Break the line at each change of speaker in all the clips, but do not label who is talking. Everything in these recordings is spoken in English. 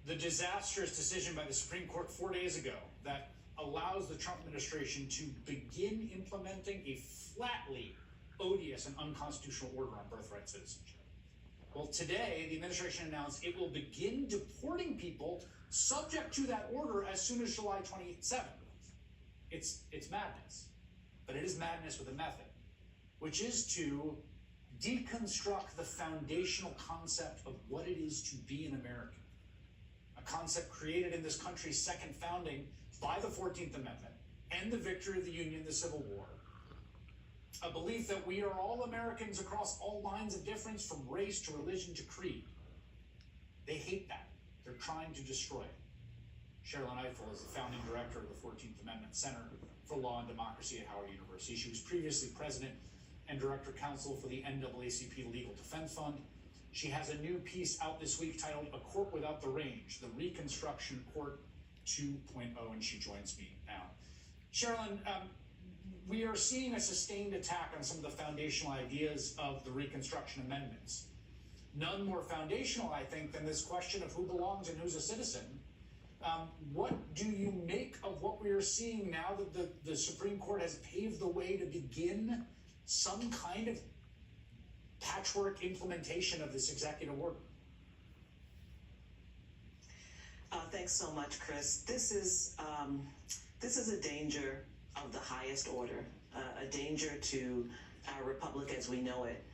the disastrous decision by the Supreme Court 4 days ago that allows the Trump administration to begin implementing a flatly odious and unconstitutional order on birthright citizenship. Well, today, the administration announced it will begin deporting people subject to that order as soon as July 27th. It's madness, but it is madness with a method, which is to deconstruct the foundational concept of what it is to be an American, a concept created in this country's second founding by the 14th Amendment and the victory of the Union in the Civil War, a belief that we are all Americans across all lines of difference, from race to religion to creed. They hate that. They're trying to destroy it. Sherrilyn Ifill is the founding director of the 14th Amendment Center for Law and Democracy at Howard University. She was previously president and director counsel for the NAACP Legal Defense Fund. She has a new piece out this week titled A Court Without the Range, the Reconstruction Court 2.0, and she joins me now. Sherrilyn, we are seeing a sustained attack on some of the foundational ideas of the Reconstruction Amendments. None more foundational, I think, than this question of who belongs and who's a citizen. What do you make of what we are seeing now that the Supreme Court has paved the way to begin some kind of patchwork implementation of this executive order?
Thanks so much, Chris. This is a danger of the highest order, a danger to our republic as we know it.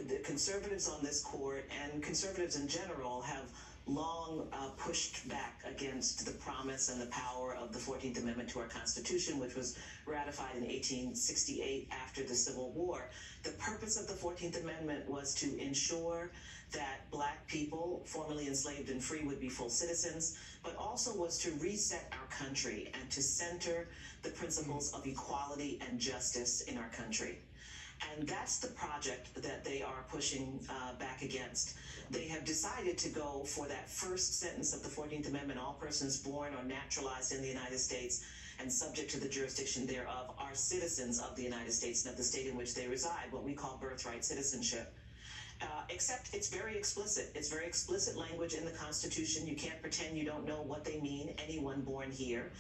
The conservatives on this court and conservatives in general have long pushed back against the promise and the power of the 14th Amendment to our Constitution, which was ratified in 1868 after the Civil War. The purpose of the 14th Amendment was to ensure that Black people, formerly enslaved and free, would be full citizens, but also was to reset our country and to center the principles of equality and justice in our country. And that's the project that they are pushing back against. They have decided to go for that first sentence of the 14th Amendment: all persons born or naturalized in the United States and subject to the jurisdiction thereof are citizens of the United States and of the state in which they reside, what we call birthright citizenship. Except it's very explicit. It's very explicit language in the Constitution. You can't pretend you don't know what they mean, anyone born here.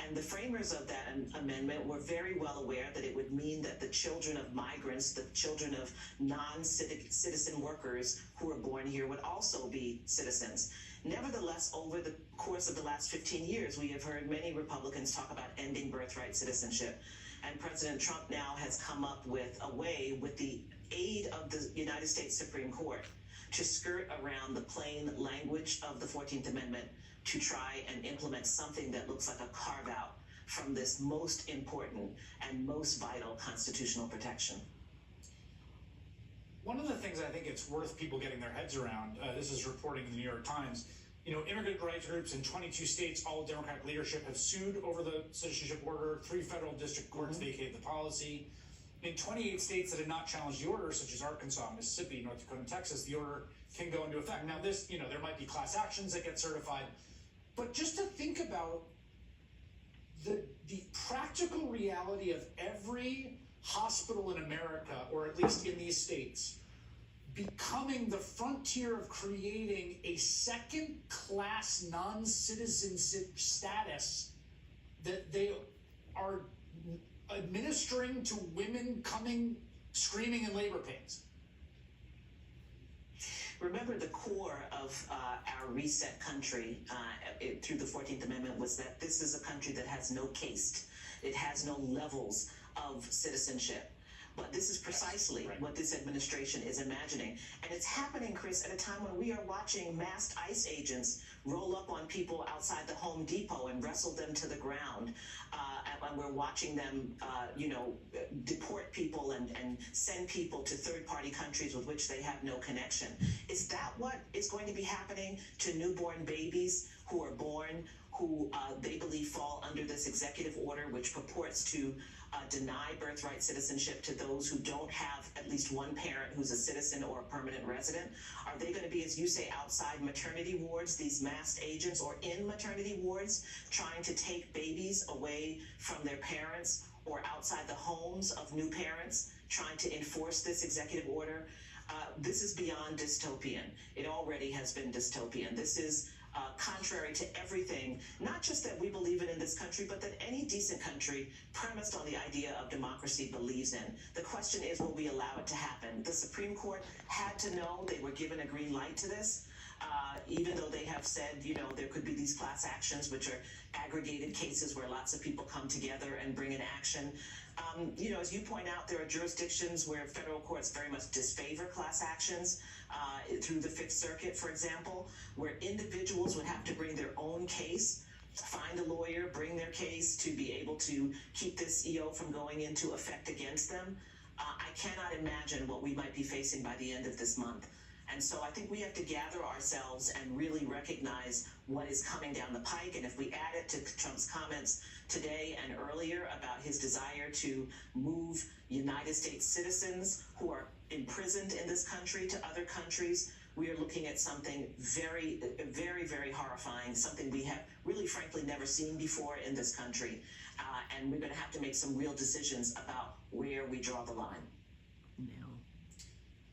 And the framers of that amendment were very well aware that it would mean that the children of migrants, the children of non-citizen workers who are born here, would also be citizens. Nevertheless, over the course of the last 15 years, we have heard many Republicans talk about ending birthright citizenship. And President Trump now has come up with a way, with the aid of the United States Supreme Court, to skirt around the plain language of the 14th Amendment to try and implement something that looks like a carve-out from this most important and most vital constitutional protection.
One of the things I think it's worth people getting their heads around, this is reporting in the New York Times, immigrant rights groups in 22 states, all Democratic leadership, have sued over the citizenship order. 3 federal district courts vacated the policy. In 28 states that had not challenged the order, such as Arkansas, Mississippi, North Dakota, and Texas, the order can go into effect. Now this, there might be class actions that get certified, but just to think about the practical reality of every hospital in America, or at least in these states, becoming the frontier of creating a second-class non-citizenship status that they are administering to women coming screaming in labor pains.
Remember, the core of our reset country through the 14th Amendment was that this is a country that has no caste. It has no levels of citizenship. But this is precisely what this administration is imagining. And it's happening, Chris, at a time when we are watching masked ICE agents roll up on people outside the Home Depot and wrestle them to the ground. And we're watching them, deport people and send people to third-party countries with which they have no connection. Is that what is going to be happening to newborn babies who are born, who they believe fall under this executive order, which purports to deny birthright citizenship to those who don't have at least one parent who's a citizen or a permanent resident? Are they going to be, as you say, outside maternity wards, these masked agents, or in maternity wards, trying to take babies away from their parents, or outside the homes of new parents, trying to enforce this executive order? This is beyond dystopian. It already has been dystopian. This is contrary to everything, not just that we believe in this country, but that any decent country premised on the idea of democracy believes in. The question is, will we allow it to happen? The Supreme Court had to know. They were given a green light to this. Even though they have said, there could be these class actions, which are aggregated cases where lots of people come together and bring an action. As you point out, there are jurisdictions where federal courts very much disfavor class actions, through the Fifth Circuit, for example, where individuals would have to bring their own case, find a lawyer, bring their case to be able to keep this EO from going into effect against them. I cannot imagine what we might be facing by the end of this month. And so I think we have to gather ourselves and really recognize what is coming down the pike. And if we add it to Trump's comments today and earlier about his desire to move United States citizens who are imprisoned in this country to other countries, we are looking at something very, very, very horrifying, something we have really, frankly, never seen before in this country. And we're going to have to make some real decisions about where we draw the line.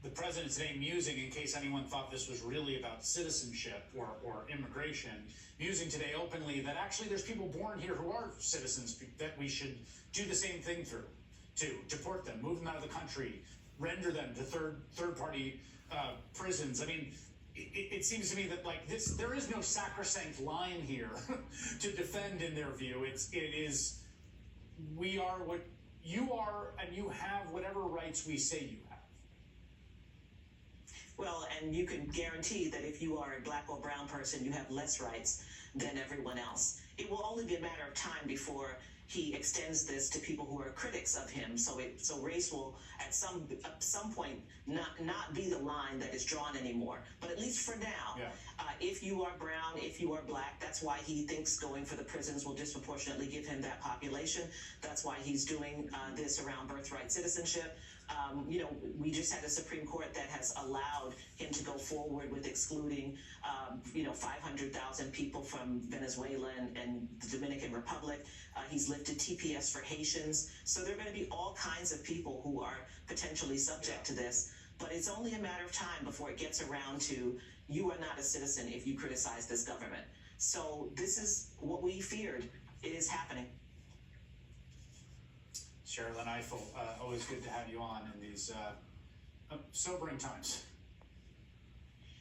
The president today musing, in case anyone thought this was really about citizenship or immigration, musing today openly that actually there's people born here who are citizens that we should do the same thing to deport them, move them out of the country, render them to third-party prisons. I mean, it seems to me that there is no sacrosanct line here to defend in their view. It is we are what you are, and you have whatever rights we say you have.
Well, and you can guarantee that if you are a black or brown person, you have less rights than everyone else. It will only be a matter of time before he extends this to people who are critics of him. So race will at some point not be the line that is drawn anymore. But at least for now, if you are brown, if you are black, that's why he thinks going for the prisons will disproportionately give him that population. That's why he's doing this around birthright citizenship. We just had a Supreme Court that has allowed him to go forward with excluding, 500,000 people from Venezuela and the Dominican Republic. He's lifted TPS for Haitians. So there are going to be all kinds of people who are potentially subject to this. But it's only a matter of time before it gets around to you are not a citizen if you criticize this government. So this is what we feared. It is happening.
Sherrilyn Ifill, always good to have you on in these sobering times.